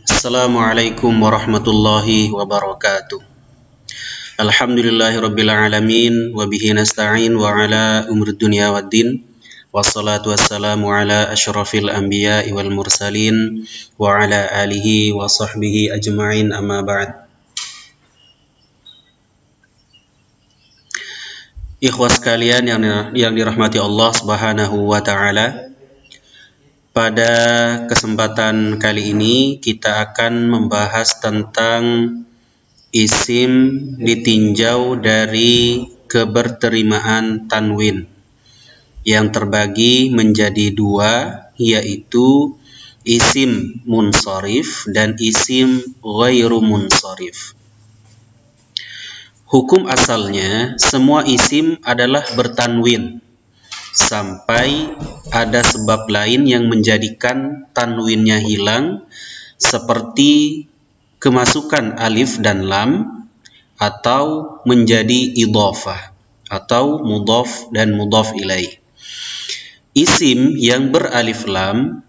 Assalamualaikum warahmatullahi wabarakatuh. Alhamdulillahirabbil alamin wa bihi nasta'in wa ala umuri dunya waddin. Wassalatu wassalamu ala asyrafil anbiya'i wal mursalin wa ala alihi wa sahbihi ajma'in, amma ba'd. Ikhwas sekalian yang dirahmati Allah Subhanahu wa taala. Pada kesempatan kali ini kita akan membahas tentang isim ditinjau dari keberterimaan tanwin yang terbagi menjadi dua, yaitu isim munsharif dan isim ghairu munsharif. Hukum asalnya semua isim adalah bertanwin sampai ada sebab lain yang menjadikan tanwinnya hilang, seperti kemasukan alif dan lam, atau menjadi idhofah atau mudhaf dan mudhaf ilaih. Isim yang beralif lam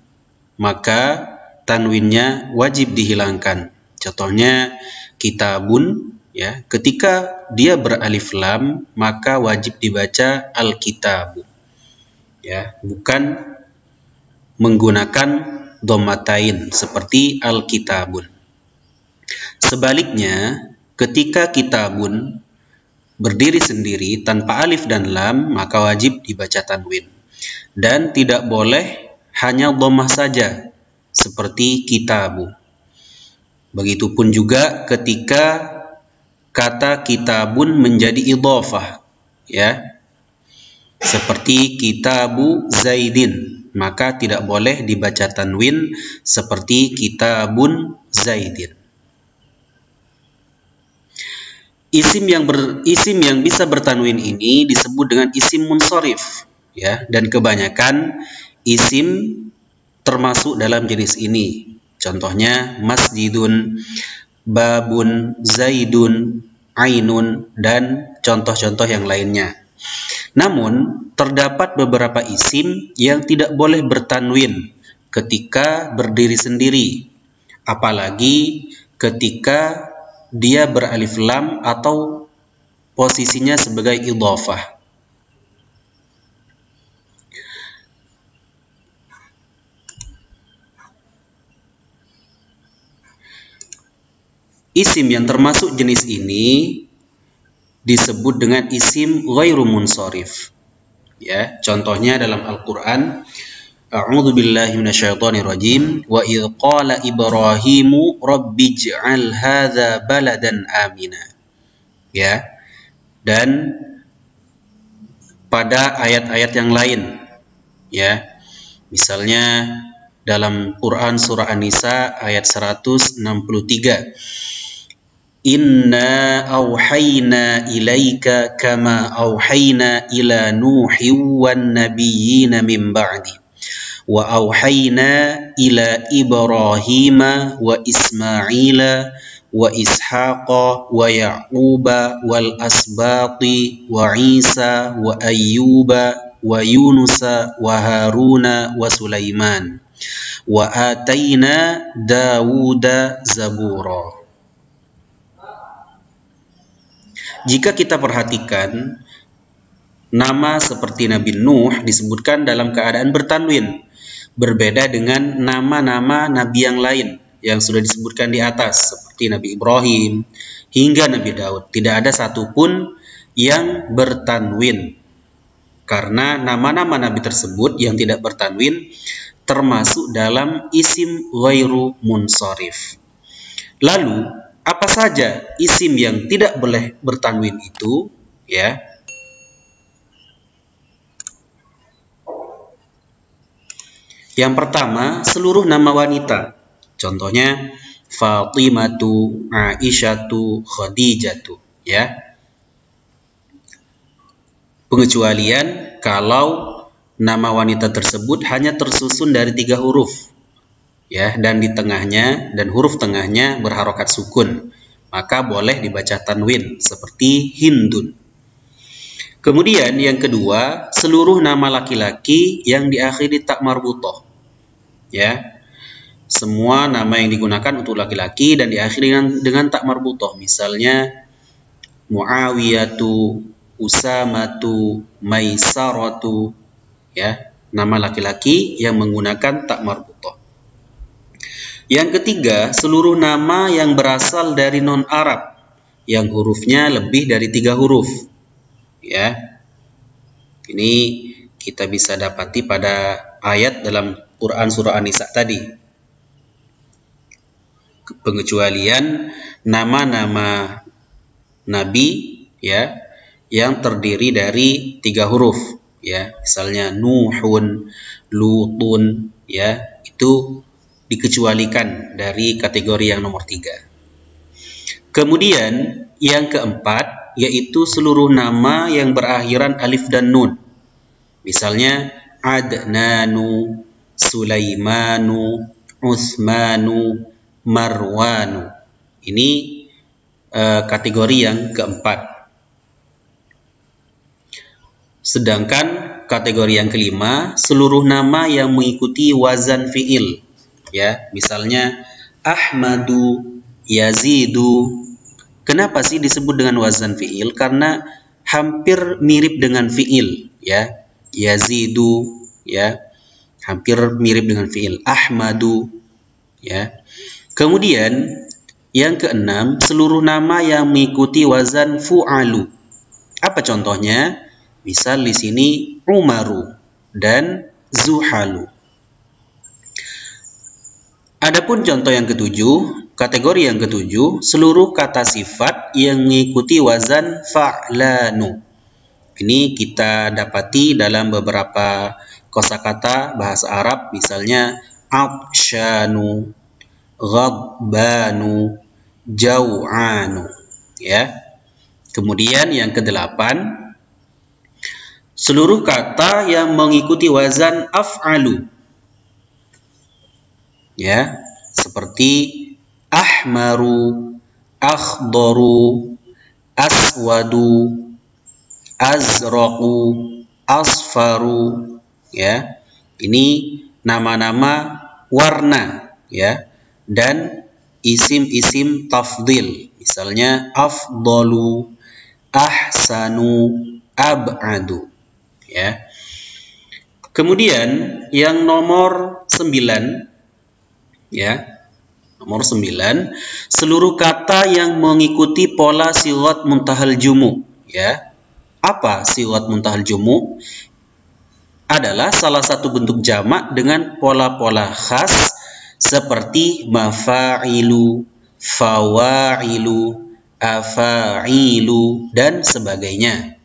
maka tanwinnya wajib dihilangkan. Contohnya kitabun, ya, ketika dia beralif lam maka wajib dibaca al-kitabu, ya, bukan menggunakan dhammatain seperti al-kitabun. Sebaliknya, ketika kitabun berdiri sendiri tanpa alif dan lam maka wajib dibaca tanwin, dan tidak boleh hanya dhammah saja seperti kitabu. Begitupun juga ketika kata kitabun menjadi idhofah, ya, seperti kitabu Zaidin, maka tidak boleh dibaca tanwin seperti kitabun Zaidin. Isim yang bisa bertanwin ini disebut dengan isim munsharif, ya, dan kebanyakan isim termasuk dalam jenis ini. Contohnya masjidun, babun, zaidun, ainun, dan contoh-contoh yang lainnya. Namun, terdapat beberapa isim yang tidak boleh bertanwin ketika berdiri sendiri, apalagi ketika dia beralif lam atau posisinya sebagai idhofah. Isim yang termasuk jenis ini disebut dengan isim ghairu munsharif, ya. Contohnya dalam Al-Qur'an, a'udzu billahi minasyaitonir rajim, wa idz qala ibrahimu rabbij'al hadza baladan amina, ya. Dan pada ayat-ayat yang lain, ya, misalnya dalam Quran surah An-Nisa ayat 163, inna auhayna ilaika kama auhayna ila nuhin wan nabiyyina min ba'di wa auhayna ila ibrahima wa ismaila wa ishaqa wa yaquba wal asbati wa isa wa ayyuba wa yunusa wa haruna wa sulaiman wa atayna dawuda zabura. Jika kita perhatikan, nama seperti Nabi Nuh disebutkan dalam keadaan bertanwin, berbeda dengan nama-nama Nabi yang lain yang sudah disebutkan di atas, seperti Nabi Ibrahim hingga Nabi Daud. Tidak ada satupun yang bertanwin, karena nama-nama Nabi tersebut yang tidak bertanwin termasuk dalam isim ghairu munsharif. Lalu, apa saja isim yang tidak boleh bertanwin itu, ya? Yang pertama, seluruh nama wanita. Contohnya Fatimatu, Aisyatu, Khadijatu, ya. Pengecualian kalau nama wanita tersebut hanya tersusun dari 3 huruf, ya, dan di tengahnya dan huruf tengahnya berharokat sukun, maka boleh dibaca tanwin seperti Hindun. Kemudian yang kedua, seluruh nama laki-laki yang diakhiri tak marbuthoh, ya, semua nama yang digunakan untuk laki-laki dan diakhiri dengan tak marbutoh. Misalnya Muawiyatu, Usamatu, Maisaratu, ya, nama laki-laki yang menggunakan tak marbutoh. Yang ketiga, seluruh nama yang berasal dari non-Arab yang hurufnya lebih dari 3 huruf. Ya. Ini kita bisa dapati pada ayat dalam Quran surah An-Nisa tadi. Pengecualian nama-nama nabi, ya, yang terdiri dari 3 huruf, ya. Misalnya Nuhun, Lutun, ya, itu dikecualikan dari kategori yang nomor 3. Kemudian yang keempat yaitu seluruh nama yang berakhiran alif dan nun. Misalnya Adnanu, Sulaimanu, Utsmanu, Marwanu. Ini kategori yang keempat. Sedangkan kategori yang kelima, seluruh nama yang mengikuti wazan fi'il. Ya, misalnya Ahmadu, Yazidu. Kenapa sih disebut dengan wazan fi'il? Karena hampir mirip dengan fi'il, ya. Yazidu, ya, hampir mirip dengan fi'il. Ahmadu, ya. Kemudian yang keenam, seluruh nama yang mengikuti wazan fu'alu. Apa contohnya? Misal di sini Umaru dan Zuhalu. Adapun contoh yang ketujuh, kategori yang ketujuh, seluruh kata sifat yang mengikuti wazan fa'lanu. Ini kita dapati dalam beberapa kosakata bahasa Arab, misalnya atsyanu, ghadbanu, jau'anu, ya. Kemudian yang kedelapan, seluruh kata yang mengikuti wazan af'alu, ya, seperti ahmaru, akhdaru, aswadu, azraqu, asfaru, ya. Ini nama-nama warna, ya, dan isim-isim tafdil, misalnya afdalu, ahsanu, ab'adu, ya. Kemudian yang nomor 9, ya, nomor 9, seluruh kata yang mengikuti pola sighat muntahal jumu, ya. Apa sighat muntahal jumu? Adalah salah satu bentuk jamak dengan pola-pola khas seperti mafa'ilu, fawa'ilu, afa'ilu, dan sebagainya.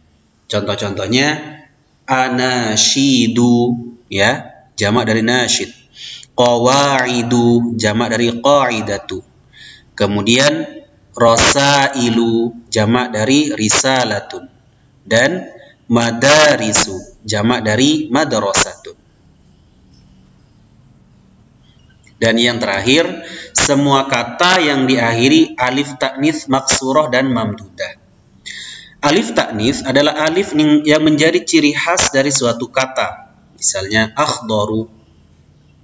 Contoh-contohnya anasyidu, ya, jamak dari nasyid. Qawa'idu, jamak dari qa'idatu. Kemudian rasailu, jamak dari risalatun. Dan madarisu, jamak dari madrasatun. Dan yang terakhir, semua kata yang diakhiri alif ta'nits maksurah dan mamdudah. Alif ta'nits adalah alif yang menjadi ciri khas dari suatu kata. Misalnya akhdaru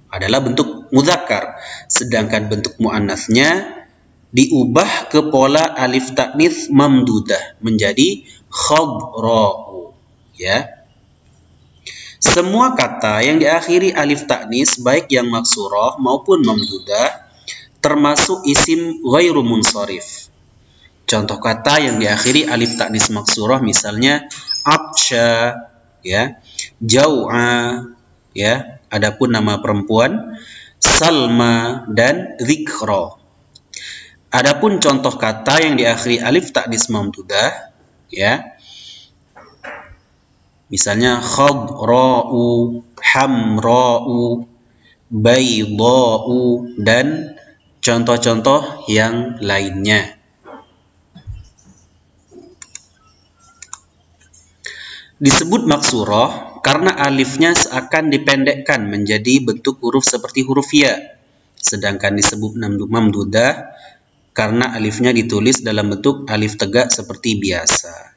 adalah bentuk mudzakkar, sedangkan bentuk muannasnya diubah ke pola alif ta'nits mamdudah menjadi khadra'u, ya. Semua kata yang diakhiri alif ta'nis baik yang maksurah maupun mamdudah termasuk isim ghairu munsharif. Contoh kata yang diakhiri alif ta'nis maksurah misalnya atsya, ya, jau'a, ya. Adapun nama perempuan Salma dan Dzikra. Adapun contoh kata yang diakhiri alif ta'nis mamdudah, ya, misalnya khadra'u, hamra'u, baydha'u, dan contoh-contoh yang lainnya. Disebut maksurah karena alifnya seakan dipendekkan menjadi bentuk huruf seperti huruf ya. Sedangkan disebut mamdudah karena alifnya ditulis dalam bentuk alif tegak seperti biasa.